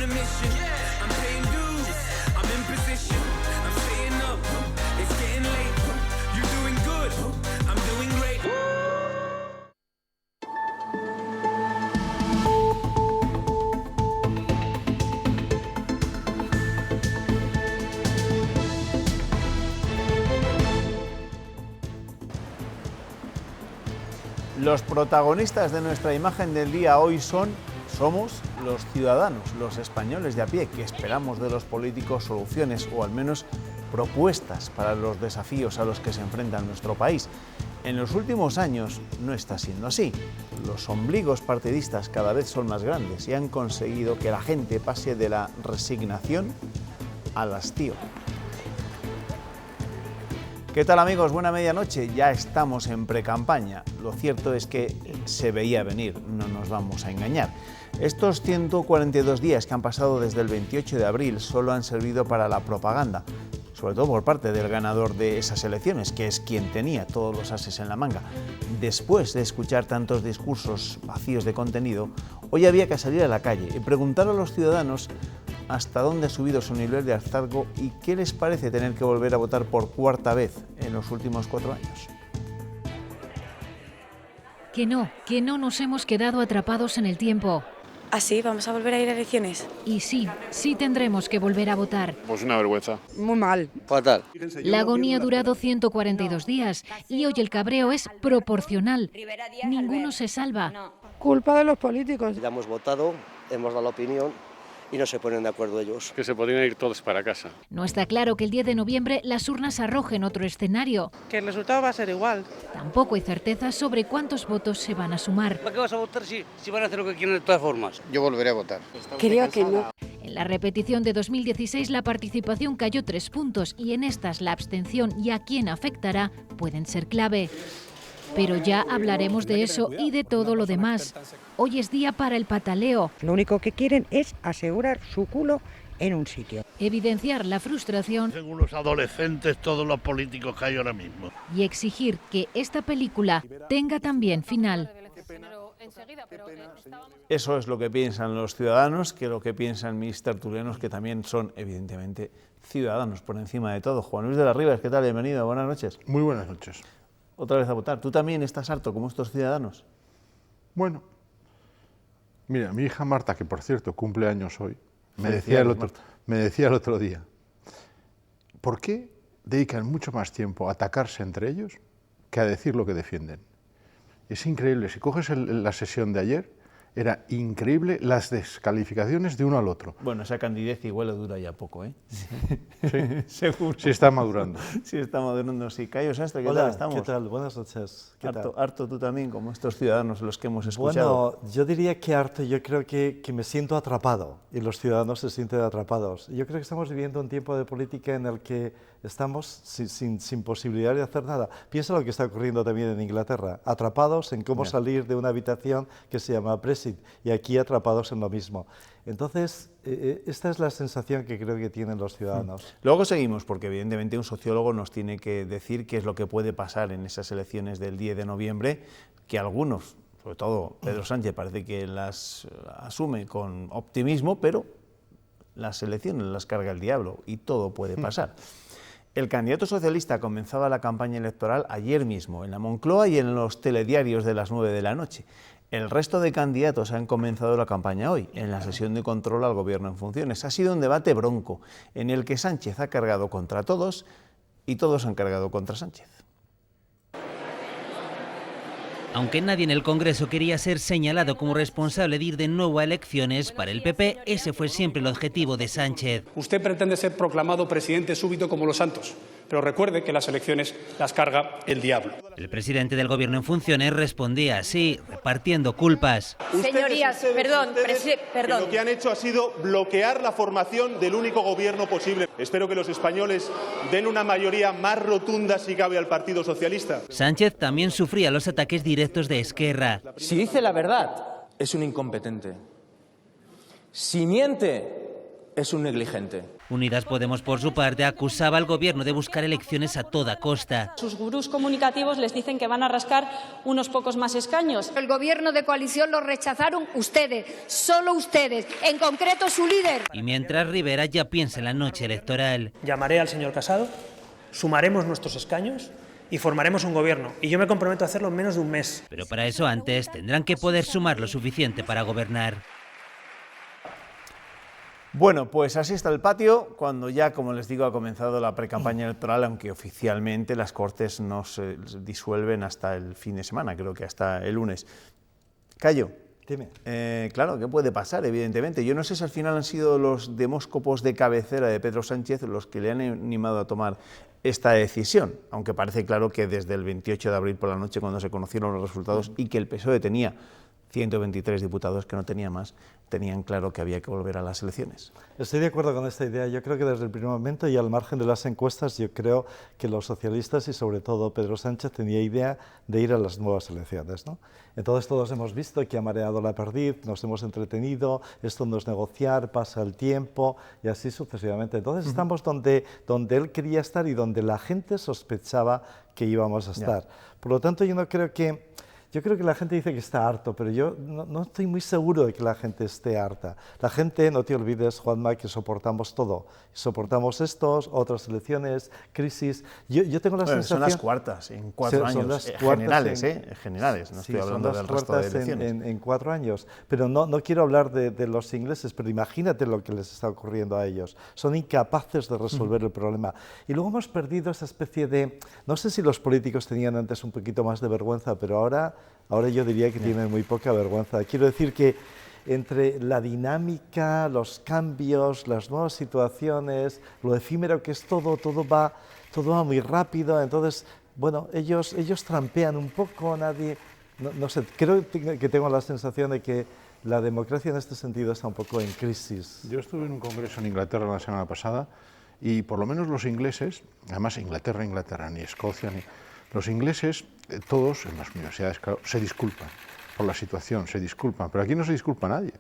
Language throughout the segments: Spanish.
a mission. I'm paying dues, I'm in position, I'm staying up, it's getting late. You're doing good, I'm doing great. Los protagonistas de nuestra imagen del día hoy somos los ciudadanos, los españoles de a pie, que esperamos de los políticos soluciones o al menos propuestas para los desafíos a los que se enfrenta nuestro país. En los últimos años no está siendo así. Los ombligos partidistas cada vez son más grandes y han conseguido que la gente pase de la resignación al hastío. ¿Qué tal, amigos? Buena medianoche. Ya estamos en precampaña. Lo cierto es que se veía venir, no nos vamos a engañar. Estos 142 días que han pasado desde el 28 de abril solo han servido para la propaganda, sobre todo por parte del ganador de esas elecciones, que es quien tenía todos los ases en la manga. Después de escuchar tantos discursos vacíos de contenido, hoy había que salir a la calle y preguntar a los ciudadanos hasta dónde ha subido su nivel de hartazgo y qué les parece tener que volver a votar por cuarta vez en los últimos 4 años. Que no nos hemos quedado atrapados en el tiempo. ¿Ah, sí? ¿Vamos a volver a ir a elecciones? Y sí tendremos que volver a votar. Pues una vergüenza. Muy mal. Fatal. La agonía ha durado 142 días y hoy el cabreo es proporcional. Ninguno se salva. Culpa de los políticos. Ya hemos votado, hemos dado la opinión y no se ponen de acuerdo ellos. Que se podrían ir todos para casa. No está claro que el 10 de noviembre las urnas arrojen otro escenario. Que el resultado va a ser igual. Tampoco hay certeza sobre cuántos votos se van a sumar. ¿Para qué vas a votar si van a hacer lo que quieren de todas formas? Yo volveré a votar. Creo que no. En la repetición de 2016 la participación cayó 3 puntos y en estas la abstención y a quién afectará pueden ser clave. Pero ya hablaremos de eso y de todo lo demás. Hoy es día para el pataleo. Lo único que quieren es asegurar su culo en un sitio. Evidenciar la frustración. Son unos adolescentes todos los políticos que hay ahora mismo. Y exigir que esta película tenga también final. Eso es lo que piensan los ciudadanos, que lo que piensan mis tertulianos, que también son, evidentemente, ciudadanos por encima de todo. Juan Luis de las Rivas, ¿qué tal? Bienvenido, buenas noches. Muy buenas noches. Otra vez a votar. ¿Tú también estás harto como estos ciudadanos? Bueno, mira, mi hija Marta, que por cierto cumple años hoy, me decía el otro día, ¿por qué dedican mucho más tiempo a atacarse entre ellos que a decir lo que defienden? Es increíble, si coges la sesión de ayer, era increíble las descalificaciones de uno al otro. Bueno, esa candidez igual le dura ya poco, ¿eh? Sí, seguro. Sí está madurando. Sí está madurando, sí. Cayo Sastre, ¿qué Hola, tal estamos? ¿qué tal? Buenas noches. ¿Qué tal? Harto tú también, como estos ciudadanos los que hemos escuchado. Bueno, yo diría que harto, yo creo que me siento atrapado y los ciudadanos se sienten atrapados. Yo creo que estamos viviendo un tiempo de política en el que estamos sin posibilidad de hacer nada. Piensa lo que está ocurriendo también en Inglaterra, atrapados en cómo salir de una habitación que se llama Brexit y aquí atrapados en lo mismo. Entonces, esta es la sensación que creo que tienen los ciudadanos. Luego seguimos, porque evidentemente un sociólogo nos tiene que decir qué es lo que puede pasar en esas elecciones del 10 de noviembre, que algunos, sobre todo Pedro Sánchez, parece que las asume con optimismo, pero las elecciones las carga el diablo y todo puede pasar. El candidato socialista comenzaba la campaña electoral ayer mismo, en la Moncloa y en los telediarios de las 9 de la noche. El resto de candidatos han comenzado la campaña hoy, en la sesión de control al gobierno en funciones. Ha sido un debate bronco, en el que Sánchez ha cargado contra todos y todos han cargado contra Sánchez. Aunque nadie en el Congreso quería ser señalado como responsable de ir de nuevo a elecciones, para el PP ese fue siempre el objetivo de Sánchez. Usted pretende ser proclamado presidente súbito como los santos, pero recuerde que las elecciones las carga el diablo. El presidente del gobierno en funciones respondía así, repartiendo culpas. Señorías, perdón. Lo que han hecho ha sido bloquear la formación del único gobierno posible. Espero que los españoles den una mayoría más rotunda, si cabe, al Partido Socialista. Sánchez también sufría los ataques directos de Esquerra. Si dice la verdad, es un incompetente. Si miente, es un negligente. Unidas Podemos, por su parte, acusaba al gobierno de buscar elecciones a toda costa. Sus gurús comunicativos les dicen que van a rascar unos pocos más escaños. El gobierno de coalición lo rechazaron ustedes, solo ustedes, en concreto su líder. Y mientras Rivera ya piensa en la noche electoral. Llamaré al señor Casado, sumaremos nuestros escaños y formaremos un gobierno. Y yo me comprometo a hacerlo en menos de un mes. Pero para eso antes tendrán que poder sumar lo suficiente para gobernar. Bueno, pues así está el patio, cuando ya, como les digo, ha comenzado la precampaña electoral, aunque oficialmente las Cortes no se disuelven hasta el fin de semana, creo que hasta el lunes. Cayo, dime. Claro, ¿qué puede pasar? Evidentemente. Yo no sé si al final han sido los demóscopos de cabecera de Pedro Sánchez los que le han animado a tomar esta decisión, aunque parece claro que desde el 28 de abril por la noche, cuando se conocieron los resultados y que el PSOE tenía 123 diputados, que no tenía más, tenían claro que había que volver a las elecciones. Estoy de acuerdo con esta idea. Yo creo que desde el primer momento y al margen de las encuestas, yo creo que los socialistas y sobre todo Pedro Sánchez tenía idea de ir a las nuevas elecciones, ¿no? Entonces todos hemos visto que ha mareado la perdiz, nos hemos entretenido, esto no es negociar, pasa el tiempo y así sucesivamente. Entonces estamos donde él quería estar y donde la gente sospechaba que íbamos a estar. Por lo tanto, yo creo que la gente dice que está harto, pero yo no estoy muy seguro de que la gente esté harta. La gente, no te olvides, Juanma, que soportamos todo. Soportamos otras elecciones, crisis. Yo tengo la sensación... Son las cuartas en 4 años, generales, no estoy hablando del resto de elecciones. En 4 años, pero no quiero hablar de los ingleses, pero imagínate lo que les está ocurriendo a ellos. Son incapaces de resolver el problema. Y luego hemos perdido esa especie de... No sé si los políticos tenían antes un poquito más de vergüenza, pero ahora yo diría que tienen muy poca vergüenza. Quiero decir que entre la dinámica, los cambios, las nuevas situaciones, lo efímero que es todo va muy rápido. Entonces, bueno, ellos trampean un poco, no sé, creo que tengo la sensación de que la democracia en este sentido está un poco en crisis. Yo estuve en un congreso en Inglaterra la semana pasada y por lo menos los ingleses, además Inglaterra, ni Escocia, los ingleses, todos en las universidades, claro, se disculpan por la situación, se disculpan, pero aquí no se disculpa nadie.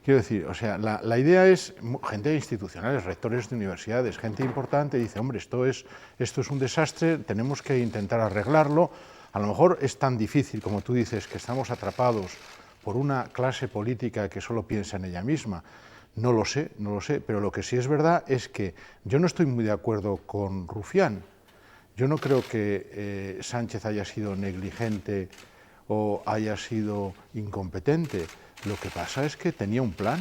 Quiero decir, o sea, la idea es, gente institucionales, rectores de universidades, gente importante, dice, hombre, esto es un desastre, tenemos que intentar arreglarlo. A lo mejor es tan difícil, como tú dices, que estamos atrapados por una clase política que solo piensa en ella misma. No lo sé, pero lo que sí es verdad es que yo no estoy muy de acuerdo con Rufián. Yo no creo que Sánchez haya sido negligente o haya sido incompetente. Lo que pasa es que tenía un plan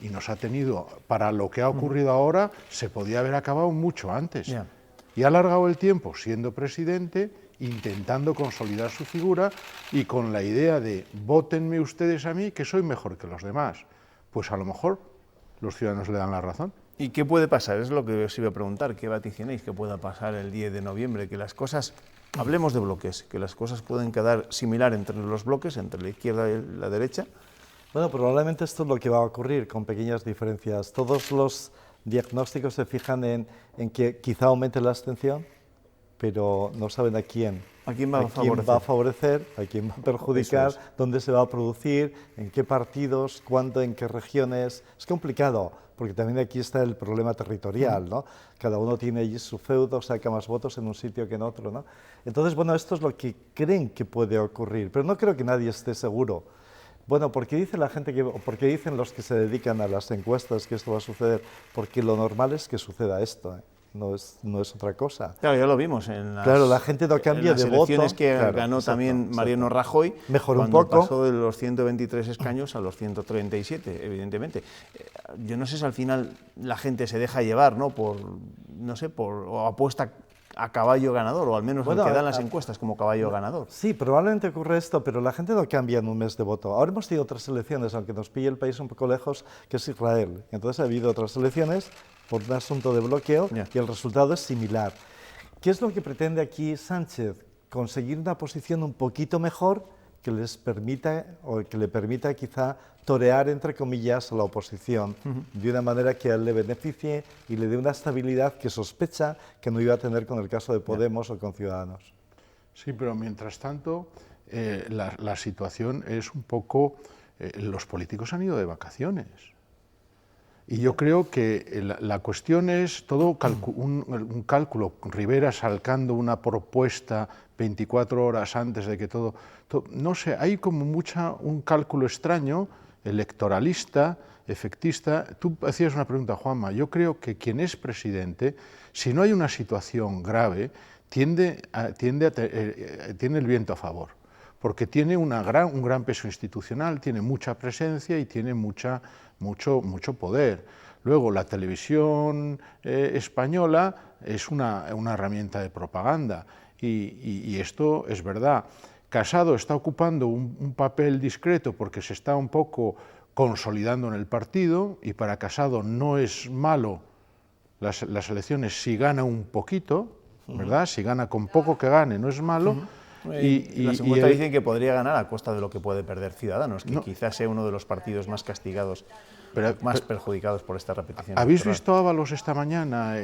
y nos ha tenido, para lo que ha ocurrido ahora, se podía haber acabado mucho antes. Y ha alargado el tiempo siendo presidente, intentando consolidar su figura y con la idea de vótenme ustedes a mí que soy mejor que los demás. Pues a lo mejor los ciudadanos le dan la razón. ¿Y qué puede pasar? Es lo que os iba a preguntar. ¿Qué vaticinéis que pueda pasar el 10 de noviembre? Que las cosas, hablemos de bloques, que las cosas pueden quedar similar entre los bloques, entre la izquierda y la derecha. Bueno, probablemente esto es lo que va a ocurrir, con pequeñas diferencias. Todos los diagnósticos se fijan en que quizá aumente la abstención, pero no saben a quién. ¿A quién va a favorecer? ¿A quién va a perjudicar? ¿Dónde se va a producir? ¿En qué partidos? ¿Cuándo? ¿En qué regiones? Es complicado, porque también aquí está el problema territorial, ¿no? Cada uno tiene allí su feudo, saca más votos en un sitio que en otro, ¿no? Entonces, bueno, esto es lo que creen que puede ocurrir, pero no creo que nadie esté seguro. Bueno, porque dice la gente porque dicen los que se dedican a las encuestas que esto va a suceder, porque lo normal es que suceda esto, ¿eh? No es otra cosa. Claro, ya lo vimos en las, la gente no cambia de voto. En las elecciones que ganó también Mariano Rajoy, mejoró un poco. poco. Pasó de los 123 escaños a los 137, evidentemente. Yo no sé si al final la gente se deja llevar, ¿no? O apuesta a caballo ganador, o al menos el que dan las encuestas como caballo ganador. Sí, probablemente ocurre esto, pero la gente no cambia en un mes de voto. Ahora hemos tenido otras elecciones, aunque nos pille el país un poco lejos, que es Israel. Entonces ha habido otras elecciones por un asunto de bloqueo y el resultado es similar. ¿Qué es lo que pretende aquí Sánchez? Conseguir una posición un poquito mejor que les permita, o que le permita quizá torear, entre comillas, a la oposición de una manera que a él le beneficie y le dé una estabilidad que sospecha que no iba a tener con el caso de Podemos o con Ciudadanos. Sí, pero mientras tanto la situación es un poco... los políticos han ido de vacaciones Y yo creo que la cuestión es todo un cálculo. Rivera sacando una propuesta 24 horas antes de que todo, no sé, hay como un cálculo extraño, electoralista, efectista. Tú hacías una pregunta, Juanma. Yo creo que quien es presidente, si no hay una situación grave, tiene el viento a favor, porque tiene un gran peso institucional, tiene mucha presencia y tiene mucho poder. Luego, la televisión española es una herramienta de propaganda y esto es verdad. Casado está ocupando un papel discreto porque se está un poco consolidando en el partido, y para Casado no es malo las elecciones si gana un poquito, ¿verdad? Si gana con poco que gane, no es malo. Las encuestas dicen que podría ganar a costa de lo que puede perder Ciudadanos, que quizás sea uno de los partidos más castigados, más perjudicados por esta repetición. ¿Habéis visto a Ábalos esta mañana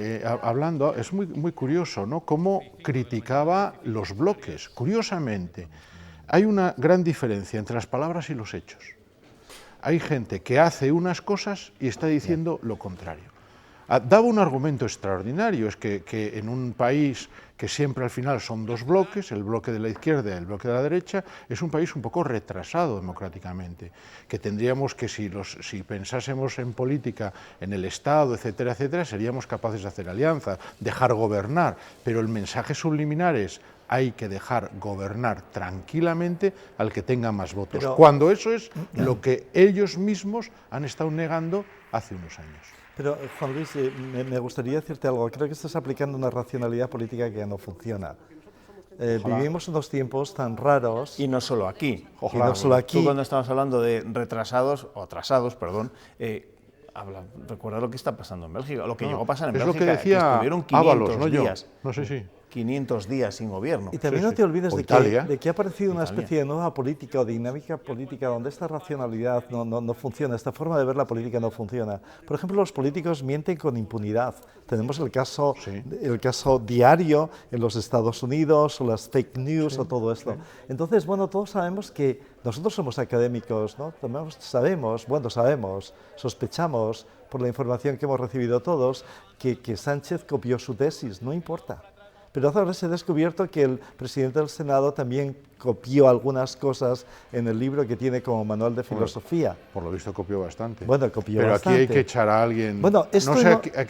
hablando? Es muy curioso, ¿no? Cómo criticaba los bloques. Curiosamente, hay una gran diferencia entre las palabras y los hechos. Hay gente que hace unas cosas y está diciendo lo contrario. Daba un argumento extraordinario, es que en un país que siempre al final son dos bloques, el bloque de la izquierda y el bloque de la derecha, es un país un poco retrasado democráticamente, que tendríamos que, si pensásemos en política, en el Estado, etcétera, etcétera, seríamos capaces de hacer alianzas, dejar gobernar, pero el mensaje subliminar es: hay que dejar gobernar tranquilamente al que tenga más votos, cuando eso es lo que ellos mismos han estado negando hace unos años. Pero, Juan Luis, me gustaría decirte algo. Creo que estás aplicando una racionalidad política que ya no funciona. Vivimos unos tiempos tan raros. Y no solo aquí. Ojalá. Y no solo aquí. Tú, cuando estamos hablando de retrasados, o atrasados, perdón, recuerda lo que está pasando en Bélgica, lo que llegó a pasar en Bélgica. Es lo que decía estuvieron 500 Ábalos, no días. Yo. No sé si. 500 días sin gobierno. Y también no te olvides de que ha aparecido una especie de nueva política o dinámica política donde esta racionalidad no funciona, esta forma de ver la política no funciona. Por ejemplo, los políticos mienten con impunidad. Tenemos el caso diario en los Estados Unidos, o las fake news, o todo esto. Entonces, bueno, todos sabemos que nosotros somos académicos, ¿no? Sabemos, sospechamos por la información que hemos recibido todos, que Sánchez copió su tesis, no importa. Pero ahora se ha descubierto que el presidente del Senado también copió algunas cosas en el libro que tiene como manual de filosofía. Por lo visto copió bastante. Bueno, copió bastante. Pero aquí hay que echar a alguien... Bueno, esto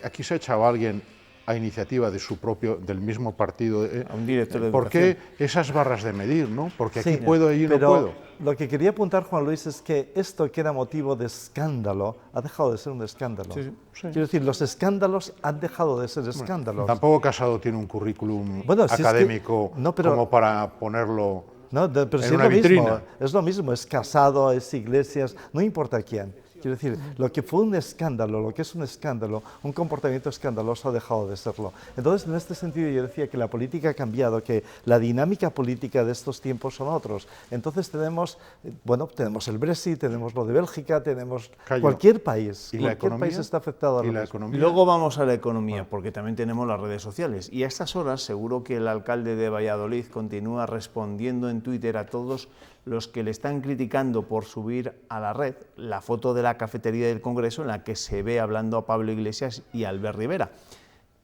aquí se ha echado a alguien a iniciativa del mismo partido. A un director de ¿Por educación. qué esas barras de medir, no? Porque aquí puedo, allí no puedo. Lo que quería apuntar, Juan Luis, es que esto que era motivo de escándalo ha dejado de ser un escándalo. Quiero decir, los escándalos han dejado de ser escándalos. Tampoco Casado tiene un currículum académico como para ponerlo en una vitrina. Es lo mismo, es Casado, es Iglesias, no importa quién. Quiero decir, lo que fue un escándalo, lo que es un escándalo, un comportamiento escandaloso ha dejado de serlo. Entonces, en este sentido, yo decía que la política ha cambiado, que la dinámica política de estos tiempos son otros. Entonces tenemos el Brexit, tenemos lo de Bélgica, tenemos cualquier país. ¿Y cualquier país está afectado a lo mismo. Y luego vamos a la economía, porque también tenemos las redes sociales. Y a estas horas, seguro que el alcalde de Valladolid continúa respondiendo en Twitter a todos los que le están criticando por subir a la red la foto de la cafetería del Congreso en la que se ve hablando a Pablo Iglesias y a Albert Rivera.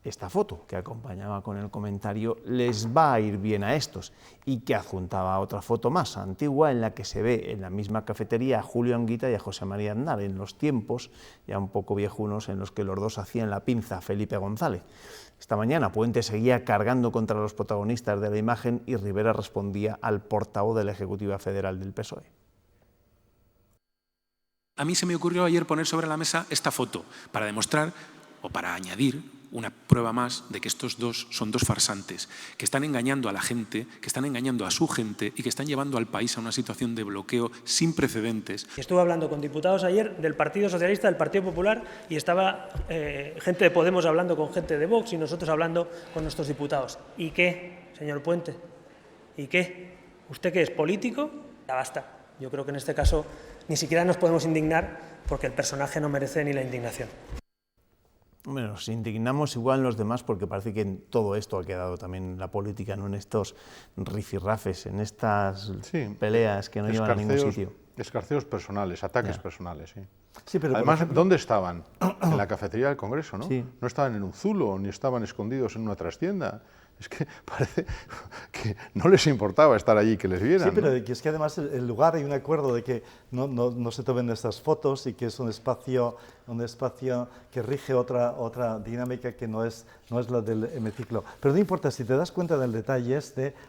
Esta foto, que acompañaba con el comentario, les va a ir bien a estos, y que adjuntaba otra foto más antigua en la que se ve en la misma cafetería a Julio Anguita y a José María Aznar, en los tiempos ya un poco viejunos en los que los dos hacían la pinza a Felipe González. Esta mañana Puente seguía cargando contra los protagonistas de la imagen y Rivera respondía al portavoz de la Ejecutiva Federal del PSOE. A mí se me ocurrió ayer poner sobre la mesa esta foto para demostrar o para añadir una prueba más de que estos dos son dos farsantes, que están engañando a la gente, que están engañando a su gente y que están llevando al país a una situación de bloqueo sin precedentes. Estuve hablando con diputados ayer del Partido Socialista, del Partido Popular, y estaba gente de Podemos hablando con gente de Vox y nosotros hablando con nuestros diputados. ¿Y qué, señor Puente? ¿Y qué? ¿Usted qué es, político? Ya basta. Yo creo que en este caso ni siquiera nos podemos indignar porque el personaje no merece ni la indignación. Bueno, nos indignamos igual los demás porque parece que en todo esto ha quedado también la política, no en estos rifirrafes, en estas peleas que no llevan a ningún sitio. Escarceos personales, ataques personales, sí. Sí, pero además, ejemplo, ¿dónde estaban? En la cafetería del Congreso, ¿no? Sí. No estaban en un zulo, ni estaban escondidos en una trastienda. Es que parece que no les importaba estar allí, que les vieran. Sí, pero ¿no? que es que además el lugar, hay un acuerdo de que no se tomen estas fotos y que es un espacio que rige otra dinámica que no es la del hemiciclo. Pero no importa, si te das cuenta del detalle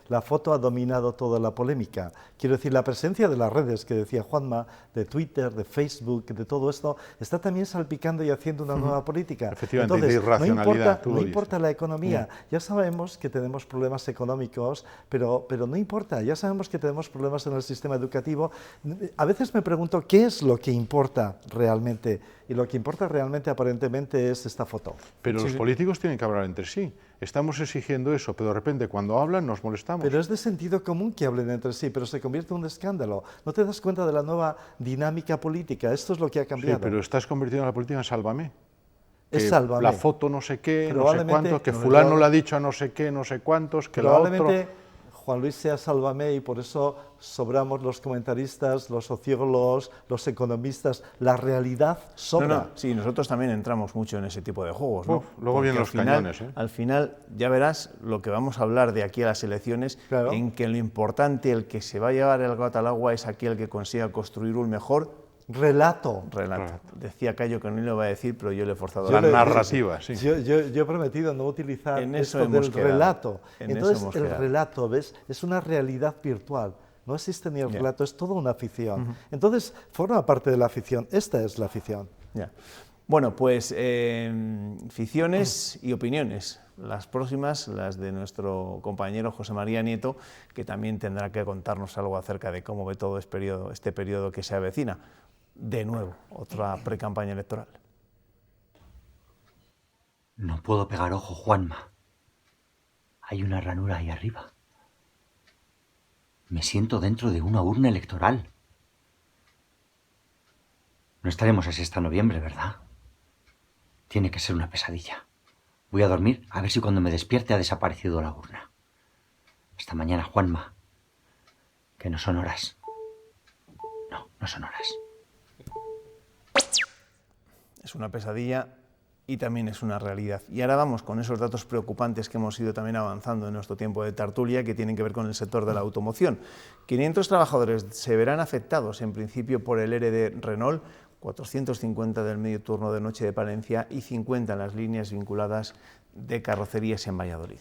la foto ha dominado toda la polémica. Quiero decir, la presencia de las redes, que decía Juanma, de Twitter, de Facebook, de todo esto, está también salpicando y haciendo una nueva política. Efectivamente, entonces, de irracionalidad, no importa la economía, ya sabemos que tenemos problemas económicos, pero no importa, ya sabemos que tenemos problemas en el sistema educativo. A veces me pregunto qué es lo que importa realmente, y lo que importa realmente aparentemente es esta foto. Pero los políticos tienen que hablar entre sí. Estamos exigiendo eso, pero de repente cuando hablan nos molestamos. Pero es de sentido común que hablen entre sí, pero se convierte en un escándalo. ¿No te das cuenta de la nueva dinámica política? Esto es lo que ha cambiado. Sí, pero estás convirtiendo la política en Sálvame. Es Sálvame. La foto no sé qué, no sé cuántos, que fulano le ha dicho a no sé qué, no sé cuántos, que la probablemente Juan Luis sea Sálvame y por eso sobramos los comentaristas, los sociólogos, los economistas. La realidad sobra. Sí, nosotros también entramos mucho en ese tipo de juegos, ¿no? Luego vienen los cañones, ¿eh? Al final, ya verás lo que vamos a hablar de aquí a las elecciones, claro, en que lo importante, el que se va a llevar el gato al agua, es aquel que consiga construir un mejor relato. Decía Cayo que no lo iba a decir, pero yo le he forzado. La narrativa, sí. Yo he prometido no utilizar esto del relato. Entonces, el relato, ¿ves? Es una realidad virtual. No existe ni el relato, es toda una ficción. Entonces, forma parte de la ficción. Esta es la ficción. Bueno, pues ficciones y opiniones. Las próximas, las de nuestro compañero José María Nieto, que también tendrá que contarnos algo acerca de cómo ve todo este periodo que se avecina. De nuevo, otra precampaña electoral. No puedo pegar ojo, Juanma. Hay una ranura ahí arriba. Me siento dentro de una urna electoral. No estaremos así hasta noviembre, ¿verdad? Tiene que ser una pesadilla. Voy a dormir a ver si cuando me despierte ha desaparecido la urna. Hasta mañana, Juanma. Que no son horas. No son horas. Es una pesadilla y también es una realidad. Y ahora vamos con esos datos preocupantes que hemos ido también avanzando en nuestro tiempo de tertulia, que tienen que ver con el sector de la automoción. 500 trabajadores se verán afectados en principio por el ERE de Renault, 450 del medio turno de noche de Palencia y 50 en las líneas vinculadas de carrocerías en Valladolid.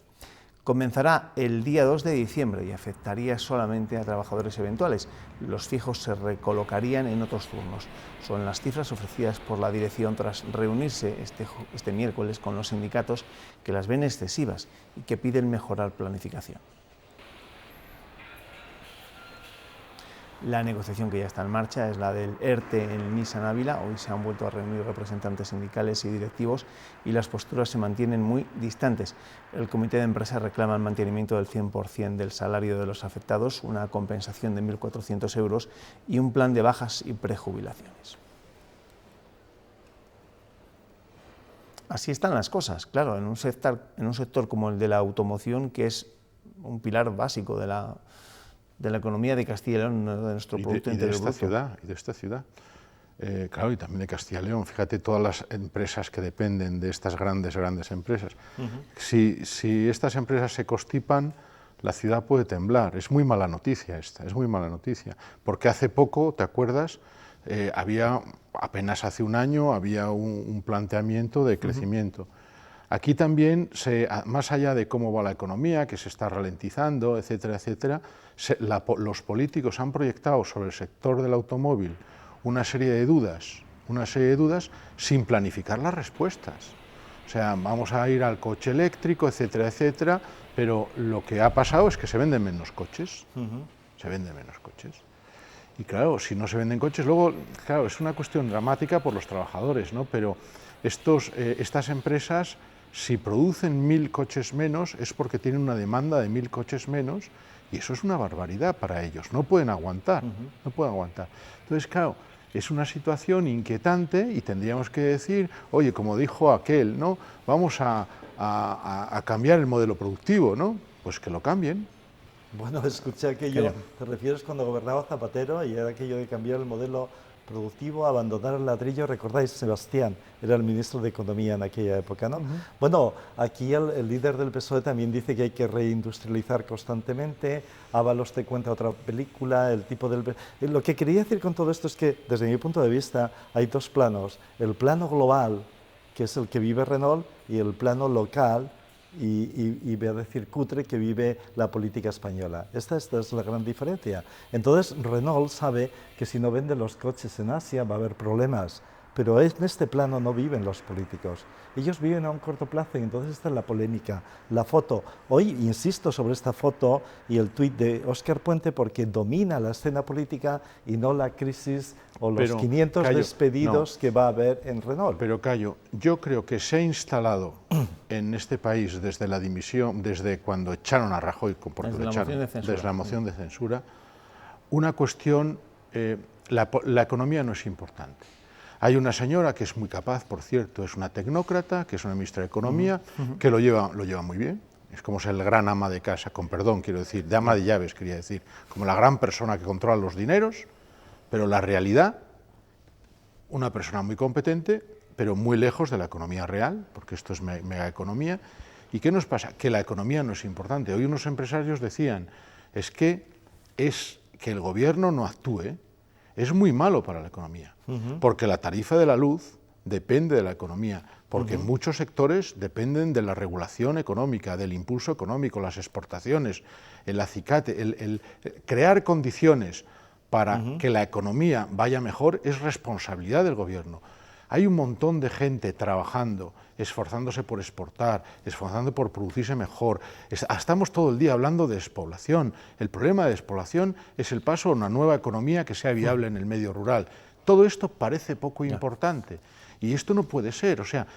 Comenzará el día 2 de diciembre y afectaría solamente a trabajadores eventuales. Los fijos se recolocarían en otros turnos. Son las cifras ofrecidas por la dirección tras reunirse este miércoles con los sindicatos, que las ven excesivas y que piden mejorar planificación. La negociación que ya está en marcha es la del ERTE en el Nissan Ávila. Hoy se han vuelto a reunir representantes sindicales y directivos y las posturas se mantienen muy distantes. El comité de empresa reclama el mantenimiento del 100% del salario de los afectados, una compensación de 1.400 euros y un plan de bajas y prejubilaciones. Así están las cosas, claro, en un sector como el de la automoción, que es un pilar básico de la economía de Castilla y León, de nuestro Producto Interior Bruto. Y de esta ciudad. Claro, y también de Castilla y León. Fíjate todas las empresas que dependen de estas grandes empresas. Si estas empresas se constipan, la ciudad puede temblar. Es muy mala noticia esta, es muy mala noticia. Porque hace poco, ¿te acuerdas? Apenas hace un año, había un planteamiento de crecimiento. Aquí también, más allá de cómo va la economía, que se está ralentizando, etcétera, etcétera, los políticos han proyectado sobre el sector del automóvil una serie de dudas sin planificar las respuestas. O sea, vamos a ir al coche eléctrico, etcétera, etcétera, pero lo que ha pasado es que se venden menos coches. Se venden menos coches. Y claro, si no se venden coches, luego, claro, es una cuestión dramática por los trabajadores, ¿no? Pero estas empresas, si producen 1000 coches menos, es porque tienen una demanda de 1000 coches menos, y eso es una barbaridad para ellos, no pueden aguantar, no pueden aguantar. Entonces, claro, es una situación inquietante y tendríamos que decir, oye, como dijo aquel, ¿no? Vamos a cambiar el modelo productivo, ¿no? Pues que lo cambien. Bueno, escuché aquello, ¿te refieres cuando gobernaba Zapatero y era aquello de cambiar el modelo productivo, abandonar el ladrillo. ¿Recordáis? Sebastián era el ministro de Economía en aquella época, ¿no? Bueno, aquí el líder del PSOE también dice que hay que reindustrializar constantemente. Ábalos te cuenta otra película, el tipo del... Lo que quería decir con todo esto es que, desde mi punto de vista, hay dos planos. El plano global, que es el que vive Renault, y el plano local, y voy a decir cutre, que vive la política española. Esta es la gran diferencia. Entonces Renault sabe que si no vende los coches en Asia va a haber problemas, pero en este plano no viven los políticos. Ellos viven a un corto plazo y entonces está la polémica. La foto, hoy insisto sobre esta foto y el tuit de Óscar Puente porque domina la escena política y no la crisis o los 500 despedidos que va a haber en Renault. Pero Cayo, yo creo que se ha instalado en este país desde la dimisión, desde cuando echaron a Rajoy, desde la moción de censura, una cuestión, la economía no es importante. Hay una señora que es muy capaz, por cierto, es una tecnócrata, que es una ministra de Economía, que lo lleva muy bien. Es como ser el gran ama de casa, con perdón, quiero decir, de ama de llaves, quería decir, como la gran persona que controla los dineros, pero la realidad, una persona muy competente, pero muy lejos de la economía real, porque esto es mega economía. ¿Y qué nos pasa? Que la economía no es importante. Hoy unos empresarios decían, es que el gobierno no actúe, es muy malo para la economía, porque la tarifa de la luz depende de la economía, porque muchos sectores dependen de la regulación económica, del impulso económico, las exportaciones, el acicate, el crear condiciones para que la economía vaya mejor es responsabilidad del gobierno. Hay un montón de gente trabajando, esforzándose por exportar, esforzándose por producirse mejor. Estamos todo el día hablando de despoblación. El problema de despoblación es el paso a una nueva economía que sea viable en el medio rural. Todo esto parece poco importante y esto no puede ser. O sea,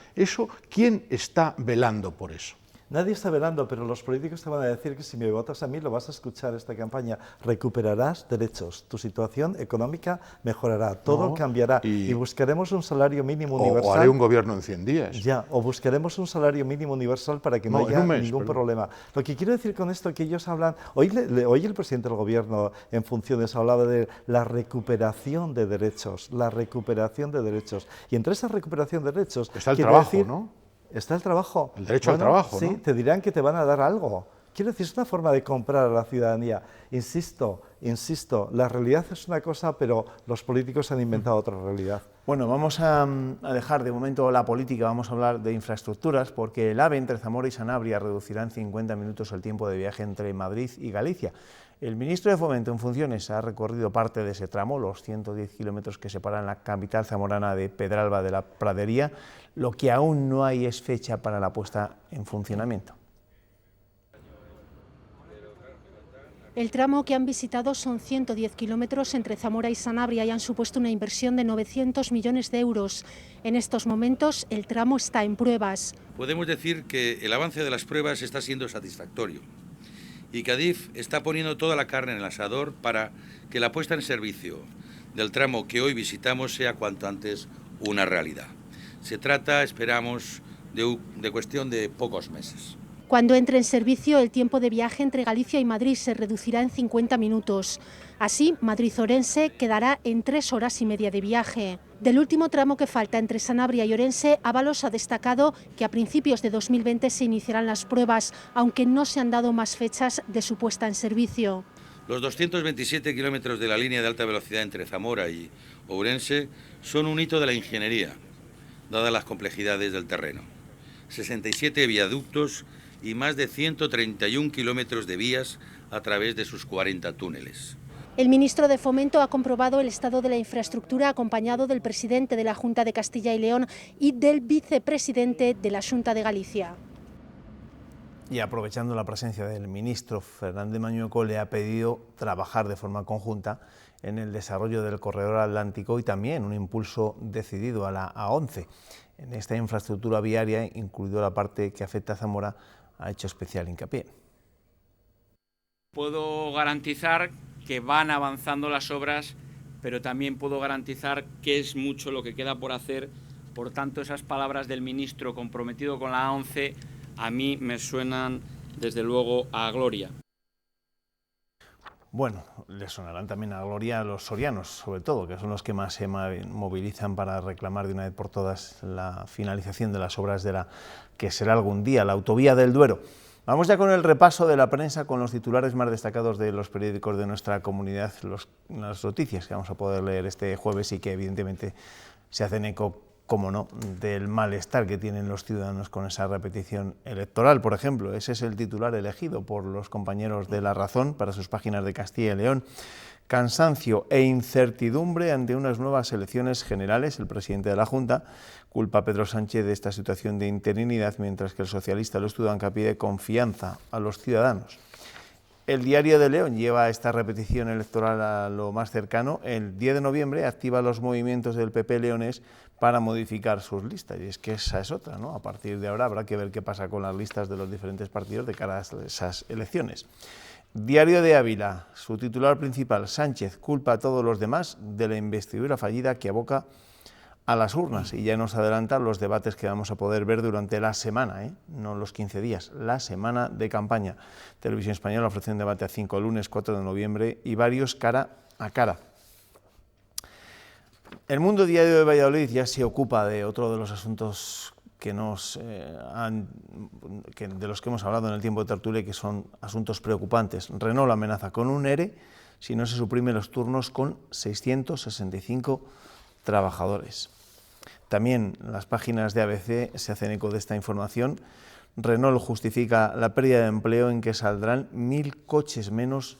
¿quién está velando por eso? Nadie está velando, pero los políticos te van a decir que si me votas a mí lo vas a escuchar esta campaña. Recuperarás derechos, tu situación económica mejorará, todo cambiará y buscaremos un salario mínimo universal. O haré un gobierno en 100 días. Ya, o buscaremos un salario mínimo universal para que no haya ningún problema. Lo que quiero decir con esto es que ellos hablan, hoy el presidente del gobierno en funciones hablaba de la recuperación de derechos, y entre esa recuperación de derechos está el trabajo, ¿no? Está el trabajo. El derecho al trabajo, sí, ¿no? Te dirán que te van a dar algo. Quiero decir, es una forma de comprar a la ciudadanía. Insisto, la realidad es una cosa, pero los políticos han inventado otra realidad. Bueno, vamos a dejar de momento la política, vamos a hablar de infraestructuras, porque el AVE entre Zamora y Sanabria reducirá en 50 minutos el tiempo de viaje entre Madrid y Galicia. El ministro de Fomento en funciones ha recorrido parte de ese tramo, los 110 kilómetros que separan la capital zamorana de Pedralba de la Pradería. Lo que aún no hay es fecha para la puesta en funcionamiento. El tramo que han visitado son 110 kilómetros entre Zamora y Sanabria y han supuesto una inversión de 900 millones de euros. En estos momentos el tramo está en pruebas. Podemos decir que el avance de las pruebas está siendo satisfactorio y que Adif está poniendo toda la carne en el asador para que la puesta en servicio del tramo que hoy visitamos sea cuanto antes una realidad. Se trata, esperamos, de cuestión de pocos meses. Cuando entre en servicio, el tiempo de viaje entre Galicia y Madrid se reducirá en 50 minutos. Así, Madrid-Orense quedará en 3 horas y media de viaje. Del último tramo que falta entre Sanabria y Orense, Ábalos ha destacado que a principios de 2020 se iniciarán las pruebas, aunque no se han dado más fechas de su puesta en servicio. Los 227 kilómetros de la línea de alta velocidad entre Zamora y Ourense son un hito de la ingeniería, dadas las complejidades del terreno. 67 viaductos y más de 131 kilómetros de vías a través de sus 40 túneles. El ministro de Fomento ha comprobado el estado de la infraestructura acompañado del presidente de la Junta de Castilla y León y del vicepresidente de la Xunta de Galicia. Y aprovechando la presencia del ministro, Fernández Mañueco le ha pedido trabajar de forma conjunta en el desarrollo del corredor atlántico y también un impulso decidido a la A11. En esta infraestructura viaria, incluido la parte que afecta a Zamora, ha hecho especial hincapié. Puedo garantizar que van avanzando las obras, pero también puedo garantizar que es mucho lo que queda por hacer. Por tanto, esas palabras del ministro comprometido con la A11 a mí me suenan, desde luego, a gloria. Bueno, les sonarán también a gloria a los sorianos, sobre todo, que son los que más se movilizan para reclamar de una vez por todas la finalización de las obras de la que será algún día la autovía del Duero. Vamos ya con el repaso de la prensa, con los titulares más destacados de los periódicos de nuestra comunidad, las noticias que vamos a poder leer este jueves y que evidentemente se hacen eco, como no, del malestar que tienen los ciudadanos con esa repetición electoral. Por ejemplo, ese es el titular elegido por los compañeros de La Razón para sus páginas de Castilla y León. Cansancio e incertidumbre ante unas nuevas elecciones generales. El presidente de la Junta culpa a Pedro Sánchez de esta situación de interinidad, mientras que el socialista Luis Tudanca pide confianza a los ciudadanos. El Diario de León lleva esta repetición electoral a lo más cercano. El 10 de noviembre activa los movimientos del PP leonés para modificar sus listas. Y es que esa es otra, ¿no? A partir de ahora habrá que ver qué pasa con las listas de los diferentes partidos de cara a esas elecciones. Diario de Ávila, su titular principal: Sánchez culpa a todos los demás de la investidura fallida que aboca a las urnas, y ya nos adelantan los debates que vamos a poder ver durante la semana, no los 15 días, la semana de campaña. Televisión Española ofrece un debate a 5 lunes, 4 de noviembre y varios cara a cara. El Mundo Diario de Valladolid ya se ocupa de otro de los asuntos que de los que hemos hablado en el tiempo de tertulia, que son asuntos preocupantes. Renault amenaza con un ERE si no se suprimen los turnos con 665 trabajadores. También las páginas de ABC se hacen eco de esta información. Renault justifica la pérdida de empleo en que saldrán 1.000 coches menos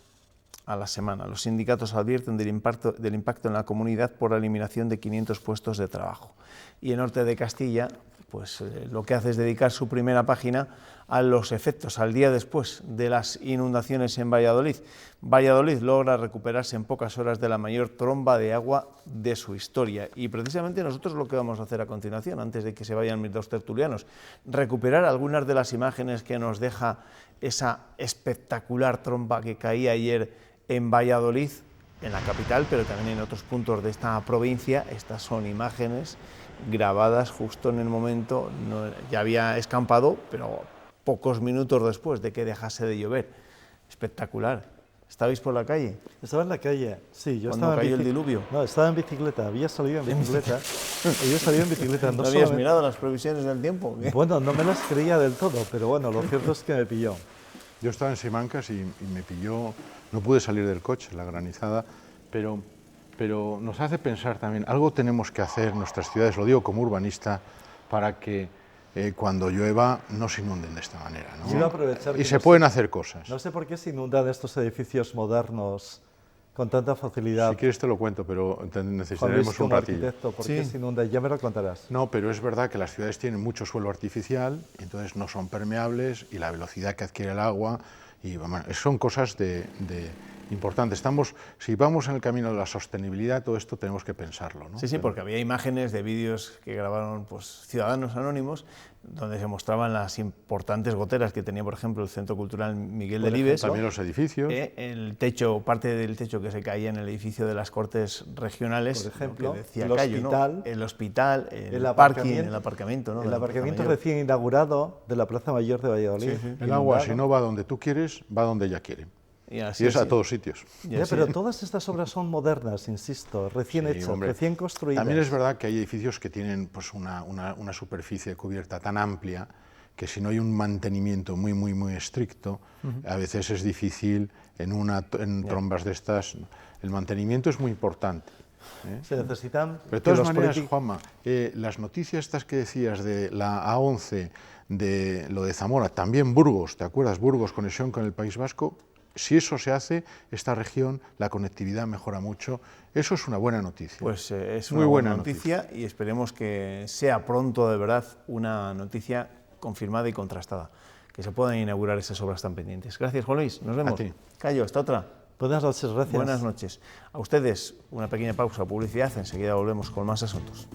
a la semana. Los sindicatos advierten del impacto en la comunidad por la eliminación de 500 puestos de trabajo. Y el Norte de Castilla, pues lo que hace es dedicar su primera página a los efectos, al día después de las inundaciones en Valladolid. Valladolid logra recuperarse en pocas horas de la mayor tromba de agua de su historia. Y precisamente nosotros lo que vamos a hacer a continuación, antes de que se vayan mis dos tertulianos, recuperar algunas de las imágenes que nos deja esa espectacular tromba que caía ayer en Valladolid, en la capital, pero también en otros puntos de esta provincia. Estas son imágenes grabadas justo en el momento, ya había escampado, pero pocos minutos después de que dejase de llover. Espectacular. ¿Estabais por la calle? Estaba en la calle, sí. Yo ¿Cuándo cayó el diluvio? No, estaba en bicicleta, había salido en bicicleta. ¿No habías mirado las previsiones del tiempo? ¿Qué? Bueno, no me las creía del todo, pero bueno, lo cierto es que me pilló. Yo estaba en Simancas y me pilló, no pude salir del coche, la granizada, pero nos hace pensar también, algo tenemos que hacer en nuestras ciudades, lo digo como urbanista, para que cuando llueva no se inunden de esta manera, ¿no? Iba a aprovechar y se pueden hacer cosas. No sé por qué se inundan estos edificios modernos con tanta facilidad. Si quieres te lo cuento, pero necesitaremos un ratillo. ¿Por qué se inunda? Ya me lo contarás. No, pero es verdad que las ciudades tienen mucho suelo artificial, entonces no son permeables, y la velocidad que adquiere el agua, y bueno, son cosas importantes. Si vamos en el camino de la sostenibilidad, todo esto tenemos que pensarlo, ¿no? Sí, porque había imágenes de vídeos que grabaron ciudadanos anónimos, donde se mostraban las importantes goteras que tenía, por ejemplo, el Centro Cultural Miguel Delibes. También los edificios. El techo, parte del techo que se caía en el edificio de las Cortes Regionales, por ejemplo, que decía el hospital, el hospital, el aparcamiento, ¿no? El aparcamiento recién inaugurado de la Plaza Mayor de Valladolid. Sí. El agua, si no va donde tú quieres, va donde ella quiere. Y es a todos sitios. Pero todas estas obras son modernas, insisto, recién hechas, recién construidas. También es verdad que hay edificios que tienen pues, una superficie cubierta tan amplia que si no hay un mantenimiento muy estricto, a veces es difícil en trombas de estas. El mantenimiento es muy importante. Se necesitan. Pero de todas maneras, Juanma, las noticias estas que decías de la A11, de lo de Zamora, también Burgos, ¿te acuerdas? Burgos, conexión con el País Vasco. Si eso se hace, esta región, la conectividad mejora mucho. Eso es una buena noticia. Pues es una muy buena noticia y esperemos que sea pronto de verdad una noticia confirmada y contrastada, que se puedan inaugurar esas obras tan pendientes. Gracias, Juan Luis. Nos vemos. A ti. Cayo, hasta otra. Buenas noches, gracias. Buenas noches. A ustedes, una pequeña pausa, publicidad. Enseguida volvemos con más asuntos.